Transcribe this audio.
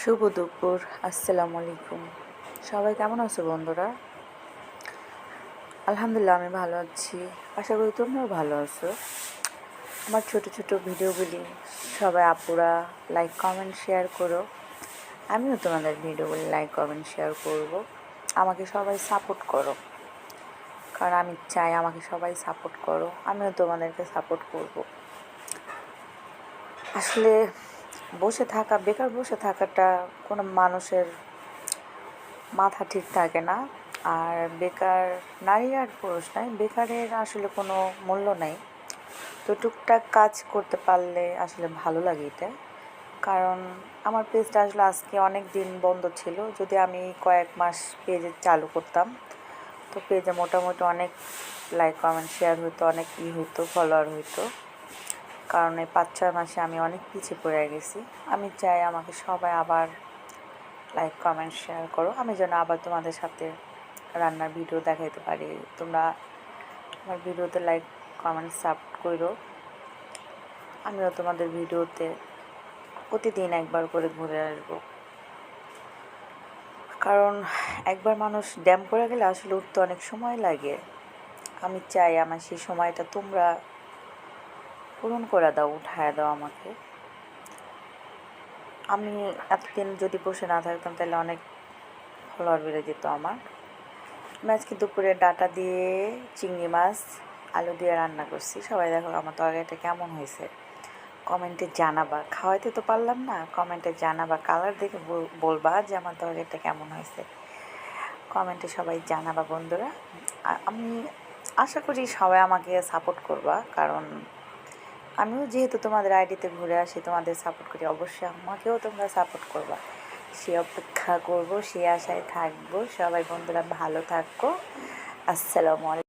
শুভ দুপুর, আসসালামু আলাইকুম। সবাই কেমন আছো বন্ধুরা? আলহামদুলিল্লাহ আমি ভালো আছি। আশা করি তোমরাও ভালো আছো। আমার ছোট ছোট ভিডিওগুলি সবাই আপুরা লাইক কমেন্ট শেয়ার করো। আমিও তোমাদের ভিডিওগুলি লাইক কমেন্ট শেয়ার করব। আমাকে সবাই সাপোর্ট করো, কারণ আমি চাই আমাকে সবাই সাপোর্ট করো, আমিও তোমাদেরকে সাপোর্ট করব। আসলে বেকার বসে থাকাটা কোনো মানুষের মাথা ঠিক থাকে না। আর বেকার নারী আর পুরুষ নাই, বেকারের আসলে কোনো মূল্য নেই। তো টুকটাক কাজ করতে পারলে আসলে ভালো লাগে এটা। কারণ আমার পেজটা আসলে আজকে অনেক দিন বন্ধ ছিল। যদি আমি কয়েক মাস পেজে চালু করতাম, তো পেজে মোটামুটি অনেক লাইক কমেন্ট শেয়ার হতো, অনেক হতো, ফলোয়ার হতো। কারণ এই 5-6 মাসে আমি অনেক পিছিয়ে পড়ে গেছি। আমি চাই আমাকে সবাই আবার লাইক কমেন্ট শেয়ার করো, আমি যেন আবার তোমাদের সাথে রান্নার ভিডিও দেখাইতে পারি। তোমরা আমার ভিডিওতে লাইক কমেন্ট সাপোর্ট করো। আমিও তোমাদের ভিডিওতে প্রতিদিন একবার করে ঘুরে আসবো। কারণ একবার মানুষ ড্যাম করে গেলে আসলে উঠতে অনেক সময় লাগে। আমি চাই আমার সেই সময়টা তোমরা পূরণ করে দাও, উঠায় দাও আমাকে। আমি এতদিন যদি বসে না থাকতাম তাহলে অনেক ফলোয়ার বেড়ে যেত আমার। আমি আজকে দুপুরে ডাটা দিয়ে চিংড়ি মাছ আলু দিয়ে রান্না করছি। সবাই দেখো আমার তরকারিটা কেমন হয়েছে কমেন্টে জানাবা। খাওয়াইতে তো পারলাম না, কমেন্টে জানাবা, কালার দেখে বলবা যে আমার তরকারিটা কেমন হয়েছে। কমেন্টে সবাই জানাবা বন্ধুরা। আমি আশা করি সবাই আমাকে সাপোর্ট করবা, কারণ আমিও যেহেতু তোমাদের আইডিতে ঘুরে আসি, তোমাদের সাপোর্ট করি, অবশ্যই আমাকেও তোমরা সাপোর্ট করবা। সে অপেক্ষা করবো, সে আশায় থাকবো। সবাই বন্ধুরা ভালো থাকো। আসসালামু আলাইকুম।